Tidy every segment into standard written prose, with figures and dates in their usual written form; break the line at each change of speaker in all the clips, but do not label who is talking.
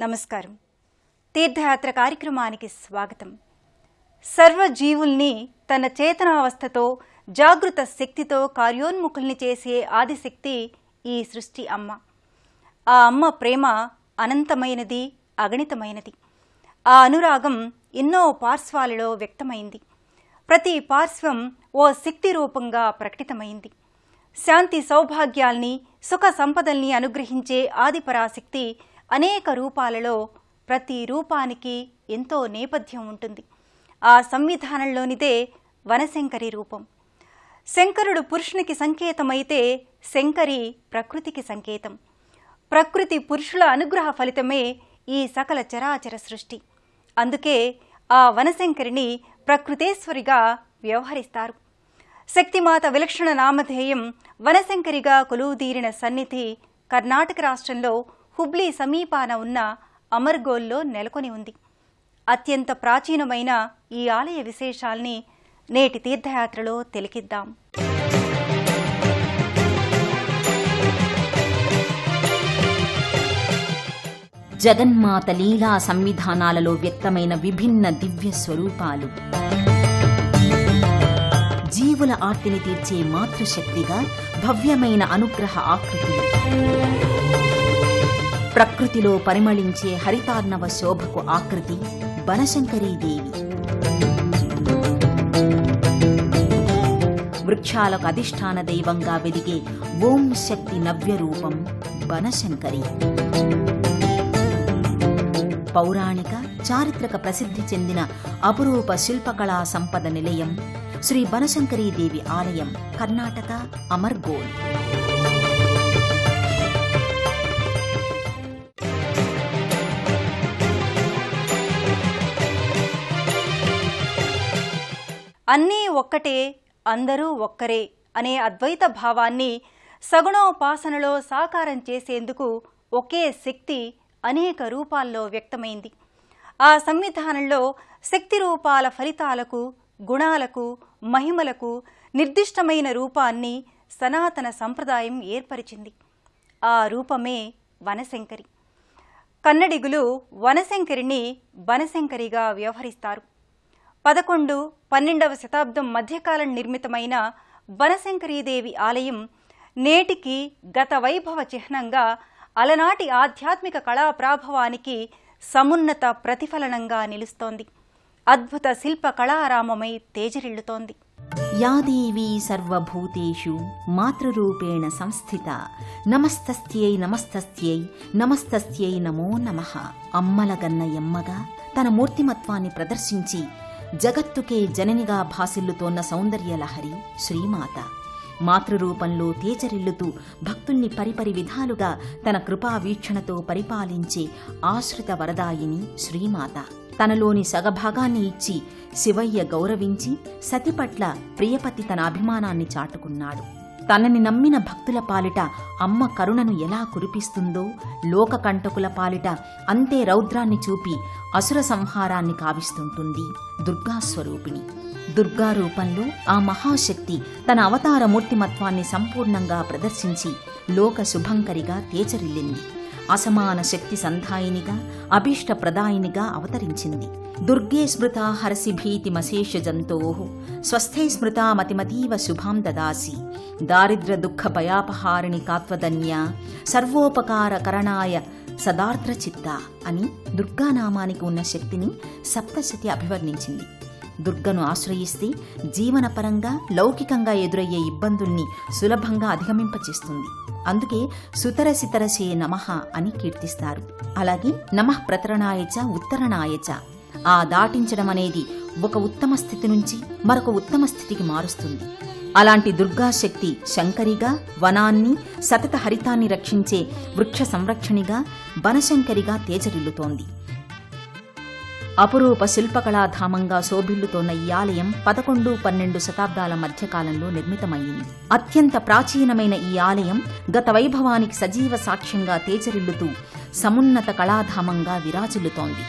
నమస్కారం. తీర్థయాత్ర కార్యక్రమానికి స్వాగతం. సర్వజీవుల్ని తన చేతనావస్థతో జాగృత శక్తితో కార్యోన్ముఖుల్ని చేసే ఆదిశక్తి ఈ సృష్టి అమ్మ. ఆ అమ్మ ప్రేమ అనంతమైనది, అగణితమైనది. ఆ అనురాగం ఎన్నో పార్శ్వాలలో వ్యక్తమైంది. ప్రతి పార్శ్వం ఓ శక్తి రూపంగా ప్రకటితమైంది. శాంతి సౌభాగ్యాల్ని, సుఖ సంపదల్ని అనుగ్రహించే ఆదిపరాశక్తి అనేక రూపాలలో, ప్రతి రూపానికి ఎంతో నేపథ్యం ఉంటుంది. ఆ సంవిధానంలోనిదే వనశంకరి రూపం. శంకరుడు పురుషునికి సంకేతమైతే శంకరి ప్రకృతికి సంకేతం. ప్రకృతి పురుషుల అనుగ్రహ ఫలితమే ఈ సకల చరాచర సృష్టి. అందుకే ఆ వనశంకరిని ప్రకృతేశ్వరిగా వ్యవహరిస్తారు. శక్తిమాత విలక్షణ నామధేయం వనశంకరిగా కొలువుదీరిన సన్నిధి కర్ణాటక రాష్ట్రంలో హుబ్లీ సమీపాన ఉన్న అమర్గోల్లో నెలకొని ఉంది. అత్యంత ప్రాచీనమైన ఈ ఆలయ విశేషాల్ని నేటి తీర్థయాత్రలో తెలికిద్దాం.
జగన్మాత లీలా సంవిధానాలలో వ్యక్తమైన విభిన్న దివ్య స్వరూపాలు, జీవుల ఆర్తిని తీర్చే మాతృశక్తిగా భవ్యమైన అనుగ్రహ ఆకృతులు, ప్రకృతిలో పరిమళించే హరితార్ణవ శోభకు ఆకృతి బనశంకరీదేవి, వృక్షాలకు అధిష్టాన దైవంగా వెలిగే ఓం శక్తి నవ్యరూపం బనశంకరి, పౌరాణిక చారిత్రక ప్రసిద్ధి చెందిన అపురూప శిల్పకళా సంపద నిలయం శ్రీ బనశంకరీదేవి ఆలయం, కర్ణాటక, అమర్గోల్.
అన్నీ ఒక్కటే, అందరూ ఒక్కరే అనే అద్వైత భావాన్ని సగుణోపాసనలో సాకారం చేసేందుకు ఒకే శక్తి అనేక రూపాల్లో వ్యక్తమైంది. ఆ సంవిధానంలో శక్తి రూపాల ఫలితాలకు, గుణాలకు, మహిమలకు నిర్దిష్టమైన రూపాన్ని సనాతన సంప్రదాయం ఏర్పరిచింది. ఆ రూపమే వనశంకరి. కన్నడిగులు వనశంకరిని బనశంకరిగా వ్యవహరిస్తారు. 11-12వ శతాబ్దం మధ్యకాలం నిర్మితమైన బనశంకరీదేవి ఆలయం నేటికి గత వైభవ చిహ్నంగా, అలనాటి ఆధ్యాత్మిక కళా ప్రాభవానికి సమున్నత ప్రతిఫలనంగా నిలుస్తోంది. అద్భుత శిల్ప కళారామమై తేజరిల్లుతోంది.
యాదేవీ సర్వభూతేషు మాతృరూపేణ సంస్థిత నమస్తస్యై నమస్తస్యై నమస్తస్యై నమో నమః. అమ్మలగన్న యమ్మగా తన మూర్తిమత్వాన్ని ప్రదర్శించి జగత్తుకే జననిగా భాసిల్లుతోన్న సౌందర్యలహరి శ్రీమాత. మాతృరూపంలో తేజరిల్లుతూ భక్తుల్ని పరిపరి విధాలుగా తన కృపా వీక్షణతో పరిపాలించే ఆశ్రిత వరదాయిని శ్రీమాత. తనలోని సగభాగాన్ని ఇచ్చి శివయ్య గౌరవించి సతి పట్ల ప్రియపతి తన అభిమానాన్ని చాటుకున్నాడు. తనని నమ్మిన భక్తుల పాలిట అమ్మ కరుణను ఎలా కురిపిస్తుందో, లోకకంటకుల పాలిట అంతే రౌద్రాన్ని చూపి అసుర సంహారాన్ని కావిస్తుంటుంది దుర్గాస్వరూపిణి. దుర్గా రూపంలో ఆ మహాశక్తి తన అవతార మూర్తిమత్వాన్ని సంపూర్ణంగా ప్రదర్శించి లోక శుభంకరిగా తేజరిల్లింది. అసమాన శక్తి సంధాయినిగా, అభీష్ట ప్రదాయినిగా అవతరించింది. దుర్గే స్మృతా హరసి భీతిమశేష జంతోః స్వస్థై స్మృతా మతిమతీవ శుభాం దదాసి దారిద్ర్య దుఃఖ భయాపహారిణి కాత్వదన్య సర్వోపకార కరణాయ సదార్ద్ర చిత్త అని దుర్గానామానికి ఉన్న శక్తిని సప్తశతి అభివర్ణించింది. దుర్గను ఆశ్రయిస్తే జీవనపరంగా, లౌకికంగా ఎదురయ్యే ఇబ్బందుల్ని సులభంగా అధిగమింపచేస్తుంది. అందుకే సుతరసితరసే నమః అని కీర్తిస్తారు. అలాగే నమః ప్రతరణాయచ ఉత్తరణాయచ, ఆ దాటించడం అనేది ఒక ఉత్తమ స్థితి నుంచి మరొక ఉత్తమ స్థితికి మారుస్తుంది. అలాంటి దుర్గాశక్తి శంకరిగా, వనాన్ని, సతత హరితాన్ని రక్షించే వృక్ష సంరక్షణిగా, బనశంకరిగా తేజరిల్లుతోంది. అపురూప శిల్పకళాధామంగా శోభిల్లుతోన్న ఈ ఆలయం 11-12 శతాబ్దాల మధ్యకాలంలో నిర్మితమయ్యింది. అత్యంత ప్రాచీనమైన ఈ ఆలయం గత వైభవానికి సజీవ సాక్ష్యంగా తేజరిల్లుతూ సమున్నత కళాధామంగా విరాజిల్లుతోంది.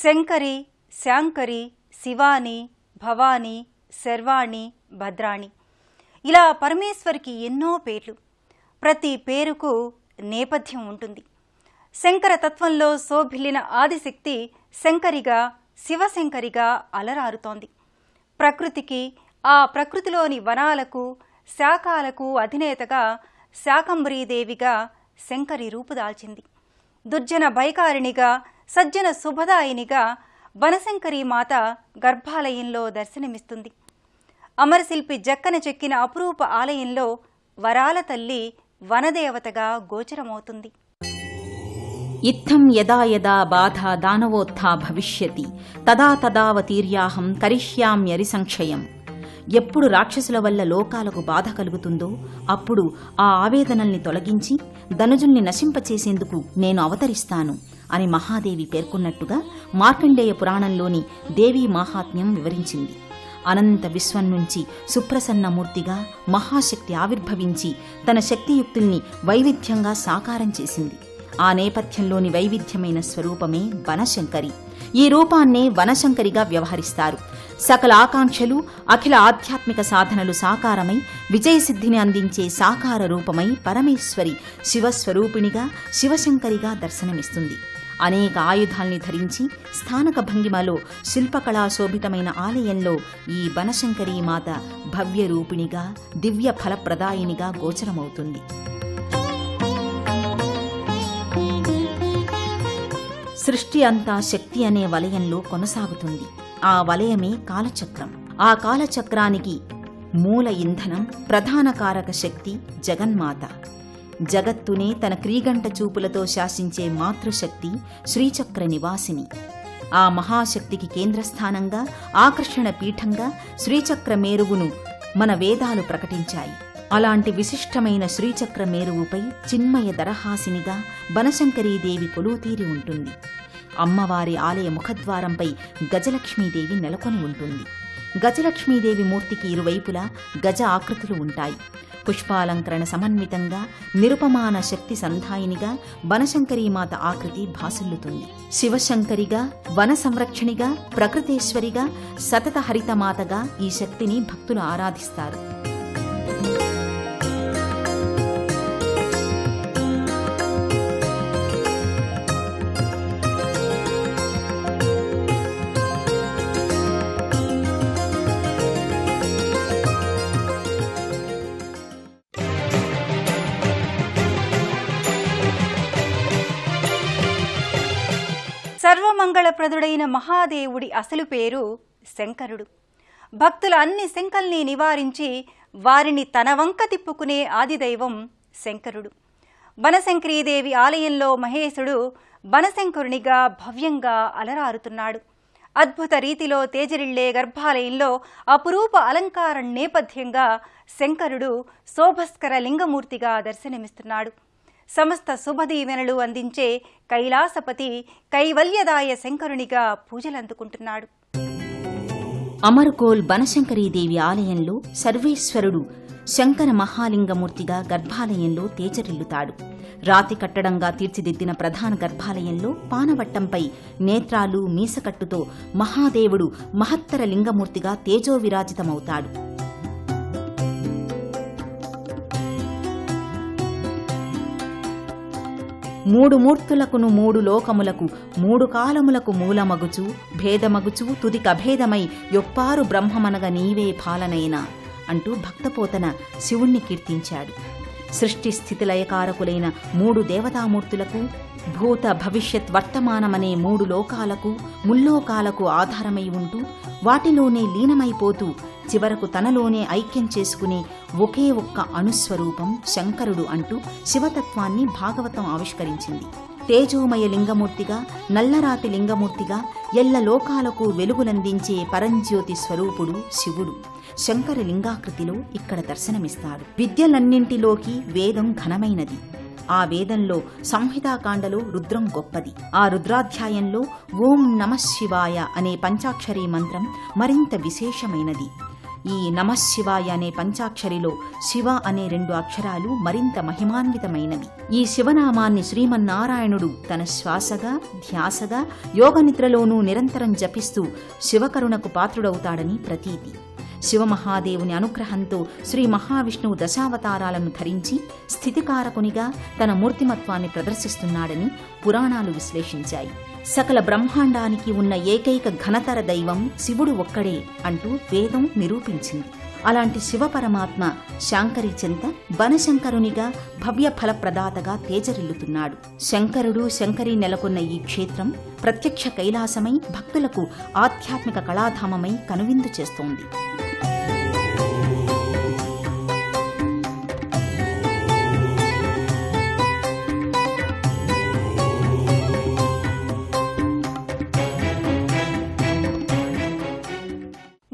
శంకరి, శాంకరి, శివాని, భవాని, శర్వాణి, భద్రాణి ఇలా పరమేశ్వరికి ఎన్నో పేర్లు. ప్రతి పేరుకు నేపథ్యం ఉంటుంది. శంకర తత్వంలో శోభిల్లిన ఆదిశక్తి శంకరిగా, శివశంకరిగా అలరారుతోంది. ప్రకృతికి, ఆ ప్రకృతిలోని వనాలకు, శాఖాలకు అధినేతగా శాకంబరీదేవిగా శంకరి రూపుదాల్చింది. దుర్జన భయకారిణిగా, సజ్జన శుభదాయినిగా వనశంకరీ మాత గర్భాలయంలో దర్శనమిస్తుంది. అమరశిల్పి జక్కన చెక్కిన అపురూప ఆలయంలో వరాల తల్లి వనదేవతగా గోచరమవుతుంది.
ఇత్థం యదా యదా బాధ దానవోత్థా భవిష్యతి తదా తదావతీర్యాహం కరిష్యామ్యరిసంక్షయం. ఎప్పుడు రాక్షసుల వల్ల లోకాలకు బాధ కలుగుతుందో అప్పుడు ఆ ఆవేదనల్ని తొలగించి ధనుజుల్ని నశింపచేసేందుకు నేను అవతరిస్తాను అని మహాదేవి పేర్కొన్నట్టుగా మార్కండేయ పురాణంలోని దేవీ మాహాత్మ్యం వివరించింది. అనంత విశ్వం నుంచి సుప్రసన్నమూర్తిగా మహాశక్తి ఆవిర్భవించి తన శక్తియుక్తుల్ని వైవిధ్యంగా సాకారం చేసింది. ఆ నేపథ్యంలోని వైవిధ్యమైన స్వరూపమే వనశంకరి. ఈ రూపాన్నే వనశంకరిగా వ్యవహరిస్తారు. సకల ఆకాంక్షలు, అఖిల ఆధ్యాత్మిక సాధనలు సాకారమై విజయసిద్ధిని అందించే సాకార రూపమై పరమేశ్వరి శివస్వరూపిణిగా, శివశంకరిగా దర్శనమిస్తుంది. అనేక ఆయుధాల్ని ధరించి స్థానక భంగిమలో శిల్పకళా శోభితమైన ఆలయంలో ఈ వనశంకరీ మాత భవ్య రూపిణిగా, దివ్య ఫలప్రదాయినిగా గోచరమవుతుంది. సృష్టి అంతా శక్తి అనే వలయంలో కొనసాగుతుంది. ఆ వలయమే కాలచక్రం. ఆ కాలచక్రానికి మూల ఇంధనం, ప్రధాన కారక శక్తి జగన్మాత. జగత్తునే తన క్రీగంట చూపులతో శాసించే మాతృశక్తి శ్రీచక్ర నివాసిని. ఆ మహాశక్తికి కేంద్రస్థానంగా, ఆకర్షణ పీఠంగా శ్రీచక్ర మేరువును మన వేదాలు ప్రకటించాయి. అలాంటి విశిష్టమైన శ్రీచక్ర మేరువుపై చిన్మయ దరహాసినిగా వనశంకరీదేవి కొలువుతీరి ఉంటుంది. అమ్మవారి ఆలయ ముఖద్వారంపై గజలక్ష్మీదేవి నెలకొని ఉంటుంది. గజలక్ష్మీదేవి మూర్తికి ఇరువైపులా గజ ఆకృతులు ఉంటాయి. పుష్పాలంకరణ సమన్వితంగా నిరుపమాన శక్తి సంధాయినిగా వనశంకరీమాత ఆకృతి భాసిల్లుతుంది. శివశంకరిగా, వన సంరక్షణిగా, ప్రకృతేశ్వరిగా, సతత హరితమాతగా ఈ శక్తిని భక్తులు ఆరాధిస్తారు.
సర్వమంగళప్రదుడైన మహాదేవుడి అసలు పేరు శంకరుడు. భక్తుల అన్ని శంకల్ని నివారించి వారిని తన వంక తిప్పుకునే ఆదిదైవం శంకరుడు. వనశంకరీదేవి ఆలయంలో మహేశుడు వనశంకరునిగా భవ్యంగా అలరారుతున్నాడు. అద్భుత రీతిలో తేజరిళ్లే గర్భాలయంలో అపురూప అలంకారం నేపథ్యంగా శంకరుడు శోభస్కర లింగమూర్తిగా దర్శనమిస్తున్నాడు. సమస్త శుభదీవెనలు అందించే కైలాసపతి కైవల్యదాయ శంకరునిగా పూజలందుకుంటున్నాడు.
అమర్కోల్ వనశంకరీదేవి ఆలయంలో సర్వేశ్వరుడు శంకర మహాలింగమూర్తిగా గర్భాలయంలో తేజరిల్లుతాడు. రాతి కట్టడంగా తీర్చిదిద్దిన ప్రధాన గర్భాలయంలో పానవట్టంపై నేత్రాలు, మీసకట్టుతో మహాదేవుడు మహత్తర లింగమూర్తిగా తేజోవిరాజితమవుతాడు. మూడు మూర్తులకును మూడు లోకములకు మూడు కాలములకు మూలమగుచు భేదమగుచు తుదికభేదమై యొప్పారు బ్రహ్మమనగ నీవే పాలనైనా అంటూ భక్తపోతన శివుణ్ణి కీర్తించాడు. సృష్టి స్థితిలయకారకులైన మూడు దేవతామూర్తులకు, భూత భవిష్యత్ వర్తమానమనే మూడు లోకాలకు, ముల్లోకాలకు ఆధారమై ఉంటూ వాటిలోనే లీనమైపోతూ చివరకు తనలోనే ఐక్యం చేసుకునే ఒకే ఒక్క అణుస్వరూపం శంకరుడు అంటూ శివతత్వాన్ని భాగవతం ఆవిష్కరించింది. తేజోమయ లింగమూర్తిగా, నల్లరాతి లింగమూర్తిగా ఎల్ల లోకాలకు వెలుగులందించే పరంజ్యోతి స్వరూపుడు శివుడు శంకర లింగాకృతిలో ఇక్కడ దర్శనమిస్తాడు. విద్యలన్నింటిలోకి వేదం ఘనమైనది. ఆ వేదంలో సంహితాకాండలో రుద్రం గొప్పది. ఆ రుద్రాధ్యాయంలో ఓం నమఃశివాయ అనే పంచాక్షరీ మంత్రం మరింత విశేషమైనది. ఈ నమఃశివాయ అనే పంచాక్షరిలో శివ అనే 2 అక్షరాలు మరింత మహిమాన్వితమైనవి. ఈ శివనామాన్ని శ్రీమన్నారాయణుడు తన శ్వాసగా, ధ్యాసగా, యోగనిద్రలోనూ నిరంతరం జపిస్తూ శివకరుణకు పాత్రుడవుతాడని ప్రతీతి. శివమహాదేవుని అనుగ్రహంతో శ్రీ మహావిష్ణువు దశావతారాలను ధరించి స్థితికారకునిగా తన మూర్తిమత్వాన్ని ప్రదర్శిస్తున్నాడని పురాణాలు విశ్లేషించాయి. సకల బ్రహ్మాండానికి ఉన్న ఏకైక ఘనతర దైవం శివుడు ఒక్కడే అంటూ వేదం నిరూపించింది. అలాంటి శివపరమాత్మ శాంకరి చెంత బనశంకరునిగా భవ్య ఫలప్రదాతగా తేజరిల్లుతున్నాడు. శంకరుడు శంకరి నెలకొన్న ఈ క్షేత్రం ప్రత్యక్ష కైలాసమై భక్తులకు ఆధ్యాత్మిక కళాధామమై కనువిందు చేస్తోంది.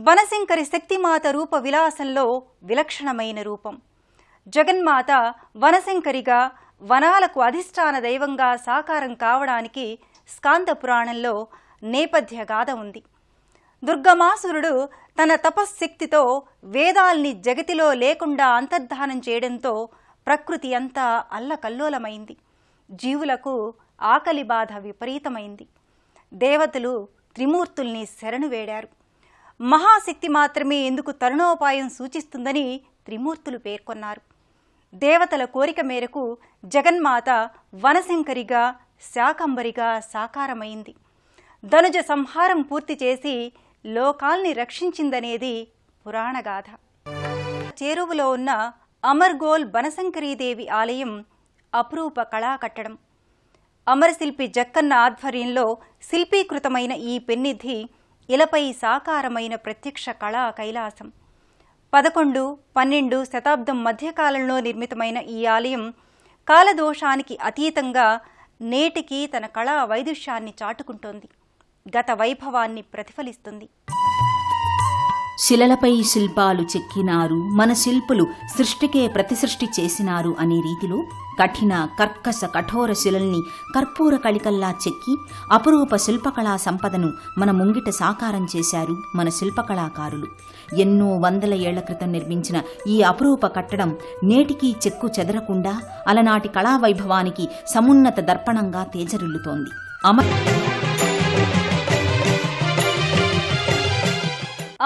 బనశంకరి శక్తిమాత రూప విలాసంలో విలక్షణమైన రూపం. జగన్మాత వనశంకరిగా వనాలకు అధిష్టాన దైవంగా సాకారం కావడానికి స్కాంద పురాణంలో నేపథ్య గాథ ఉంది. దుర్గమాసురుడు తన తపశ్శక్తితో వేదాల్ని జగతిలో లేకుండా అంతర్ధానం చేయడంతో ప్రకృతి అంతా అల్లకల్లోలమైంది. జీవులకు ఆకలి బాధ విపరీతమైంది. దేవతలు త్రిమూర్తుల్ని శరణు వేడారు. మహాశక్తి మాత్రమే ఎందుకు తరుణోపాయం సూచిస్తుందని త్రిమూర్తులు పేర్కొన్నారు. దేవతల కోరిక మేరకు జగన్మాత వనశంకరిగా శాకంబరిగా సాకారమైంది. ధనుజ సంహారం పూర్తి చేసి లోకాల్ని రక్షించిందనేది పురాణగాథ. చేరువలో ఉన్న అమర్గోల్ బనశంకరీదేవి ఆలయం అపురూప కళాకట్టడం. అమరశిల్పి జక్కన్న ఆధ్వర్యంలో శిల్పీకృతమైన ఈ పెన్నిధి ఇలపై సాకారమైన ప్రత్యక్ష కళా కైలాసం. 11-12 శతాబ్దం మధ్యకాలంలో నిర్మితమైన ఈ ఆలయం కాలదోషానికి అతీతంగా నేటికి తన కళా వైదుష్యాన్ని చాటుకుంటోంది. గత వైభవాన్ని ప్రతిఫలిస్తుంది.
శిలలపై శిల్పాలు చెక్కినారు, మన శిల్పులు సృష్టికే ప్రతిసృష్టి చేసినారు అనే రీతిలో కఠిన కర్కశ కఠోర శిలల్ని కర్పూర కళికల్లా చెక్కి అపురూప శిల్పకళా సంపదను మన ముంగిట సాకారం చేశారు మన శిల్పకళాకారులు. ఎన్నో వందల ఏళ్ల క్రితం నిర్మించిన ఈ అపురూప కట్టడం నేటికీ చెక్కు చెదరకుండా అలనాటి కళావైభవానికి సమున్నత దర్పణంగా తేజరిల్లుతోంది.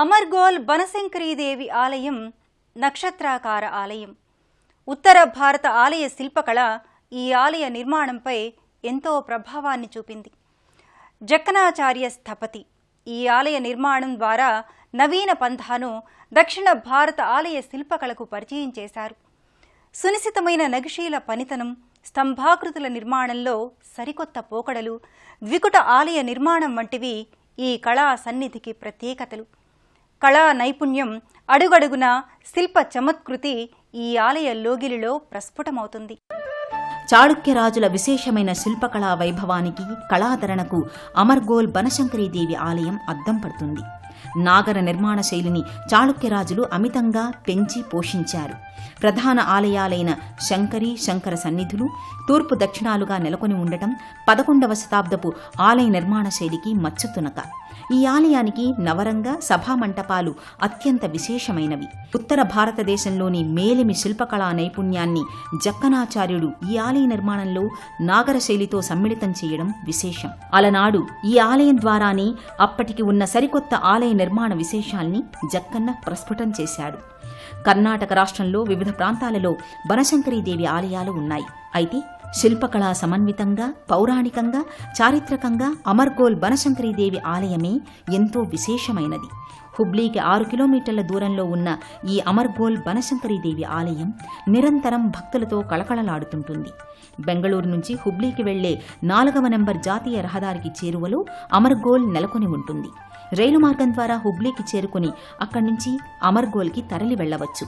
అమర్గోల్ బనశంకరీదేవి ఆలయం నక్షత్రాకార ఆలయం. ఉత్తర భారత ఆలయ శిల్పకళ ఈ ఆలయ నిర్మాణంపై ఎంతో ప్రభావాన్ని చూపింది. జక్కనాచార్య స్థపతి ఈ ఆలయ నిర్మాణం ద్వారా నవీన పంథాను దక్షిణ భారత ఆలయ శిల్పకళకు పరిచయం చేశారు. సునిశితమైన నగిశీల పనితనం, స్తంభాకృతుల నిర్మాణంలో సరికొత్త పోకడలు, ద్వికుట ఆలయ నిర్మాణం వంటివి ఈ కళా సన్నిధికి ప్రత్యేకతలు. కళా నైపుణ్యం అడుగడుగున శిల్ప చమత్కృతి ఈ ఆలయ లోగిలిలో ప్రస్ఫుటమవుతుంది.
చాళుక్యరాజుల విశేషమైన శిల్పకళా వైభవానికి, కళాధరణకు అమర్గోల్ బనశంకరీదేవి ఆలయం అద్దం పడుతుంది. నాగర నిర్మాణ శైలిని చాళుక్యరాజులు అమితంగా పెంచి పోషించారు. ప్రధాన ఆలయాలైన శంకరి, శంకర సన్నిధులు తూర్పు దక్షిణాలుగా నెలకొని ఉండటం 11వ శతాబ్దపు ఆలయ నిర్మాణ శైలికి మచ్చుతునక. ఈ ఆలయానికి నవరంగ సభామంటపాలు అత్యంత విశేషమైనవి. ఉత్తర భారతదేశంలోని మేలిమి శిల్పకళా నైపుణ్యాన్ని జక్కనాచార్యుడు ఈ ఆలయ నిర్మాణంలో నాగర శైలితో సమ్మిళితం చేయడం విశేషం. అలనాడు ఈ ఆలయం ద్వారానే అప్పటికి ఉన్న సరికొత్త ఆలయ నిర్మాణ విశేషాల్ని జక్కన్న ప్రస్ఫుటం చేశాడు. కర్ణాటక రాష్ట్రంలో వివిధ ప్రాంతాలలో బనశంకరీదేవి ఆలయాలు ఉన్నాయి. అయితే శిల్పకళా సమన్వితంగా, పౌరాణికంగా, చారిత్రకంగా అమర్గోల్ బనశంకరీదేవి ఆలయమే ఎంతో విశేషమైనది. హుబ్లీకి 6 కిలోమీటర్ల దూరంలో ఉన్న ఈ అమర్గోల్ బనశంకరీదేవి ఆలయం నిరంతరం భక్తులతో కళకళలాడుతుంటుంది. బెంగళూరు నుంచి హుబ్లీకి వెళ్లే 4వ నెంబర్ జాతీయ రహదారికి చేరువలో అమర్గోల్ నెలకొని ఉంటుంది. రైలు మార్గం ద్వారా హుబ్లీకి చేరుకుని అక్కడి నుంచి అమర్గోల్కి తరలి వెళ్లవచ్చు.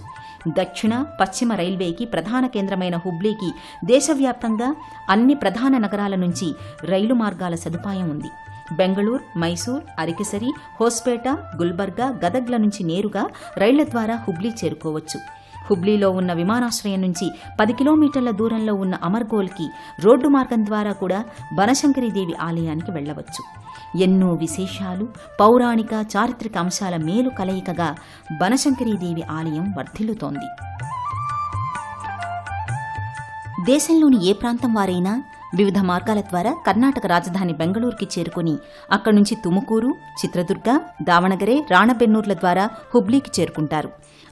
దక్షిణ, పశ్చిమ రైల్వేకి ప్రధాన కేంద్రమైన హుబ్లీకి దేశవ్యాప్తంగా అన్ని ప్రధాన నగరాల నుంచి రైలు మార్గాల సదుపాయం ఉంది. బెంగళూరు, మైసూర్, అరికెసరి, హోస్పేట, గుల్బర్గా, గదగ్ల నుంచి నేరుగా రైళ్ల ద్వారా హుబ్లీ చేరుకోవచ్చు. హుబ్లీలో ఉన్న విమానాశ్రయం నుంచి 10 కిలోమీటర్ల దూరంలో ఉన్న అమర్గోల్కి రోడ్డు మార్గం ద్వారా కూడా బనశంకరీదేవి ఆలయానికి వెళ్లవచ్చు. ఎన్నో విశేషాలు, పౌరాణిక, చారిత్రక అంశాల మేలు కలయికగా బనశంకరీదేవి ఆలయం వర్ధిల్లుతోంది. దేశంలోని ఏ ప్రాంతం వారైనా వివిధ మార్గాల ద్వారా కర్ణాటక రాజధాని బెంగళూరుకి చేరుకుని అక్కడి నుంచి తుముకూరు, చిత్రదుర్గ, దావణగెరే, రాణబెన్నూర్ల ద్వారా హుబ్లీకి చేరుకుంటారు.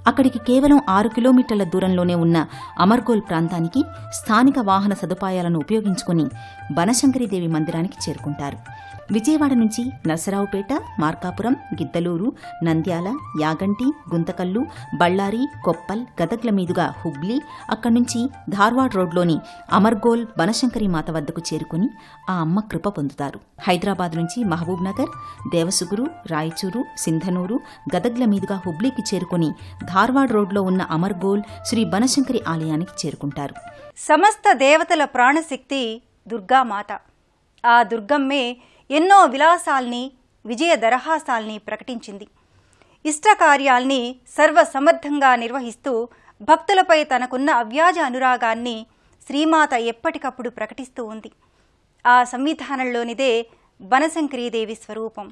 అక్కడికి కేవలం 6 కిలోమీటర్ల దూరంలోనే ఉన్న అమర్గోల్ ప్రాంతానికి స్థానిక వాహన సదుపాయాలను ఉపయోగించుకుని బనశంకరీదేవి మందిరానికి చేరుకుంటారు. విజయవాడ నుంచి నరసరావుపేట, మార్కాపురం, గిద్దలూరు, నంద్యాల, యాగంటి, గుంతకల్లు, బళ్ళారి, కొప్పల్, గదగ్ల మీదుగా హుబ్లీ, అక్కడి నుంచి ధార్వాడ్ రోడ్లోని అమర్గోల్ బనశంకరి మాత వద్దకు చేరుకుని ఆ అమ్మ కృప పొందుతారు. హైదరాబాద్ నుంచి మహబూబ్ నగర్, దేవసుగురు, రాయచూరు, సింధనూరు, గదగ్ల మీదుగా హుబ్లీకి చేరుకుని ధార్వాడ్ రోడ్లో ఉన్న అమర్గోల్ శ్రీ బనశంకరి ఆలయానికి చేరుకుంటారు.
సమస్త దేవతల ప్రాణశక్తి దుర్గామాత. ఆ దుర్గమ్మే ఎన్నో విలాసాల్ని, విజయ దరహాసాల్ని ప్రకటించింది. ఇష్టకార్యాల్ని సర్వసమర్థంగా నిర్వహిస్తూ భక్తులపై తనకున్న అవ్యాజ అనురాగాన్ని శ్రీమాత ఎప్పటికప్పుడు ప్రకటిస్తూ ఉంది. ఆ సంవిధానంలోనిదే బనశంకరీదేవి స్వరూపం.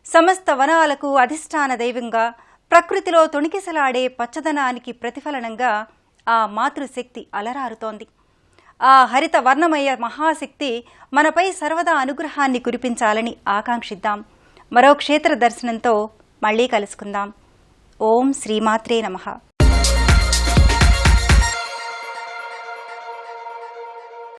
సమస్త వనాలకు అధిష్టాన దైవంగా, ప్రకృతిలో తొణికిసలాడే పచ్చదనానికి ప్రతిఫలనంగా ఆ మాతృశక్తి అలరారుతోంది. ఆ హరిత వర్ణమయ మహాశక్తి మనపై సర్వదా అనుగ్రహాన్ని కురిపించాలని ఆకాంక్షిద్దాం. మరో క్షేత్ర దర్శనంతో మళ్ళీ కలుసుకుందాం. ఓం శ్రీమాత్రే నమః.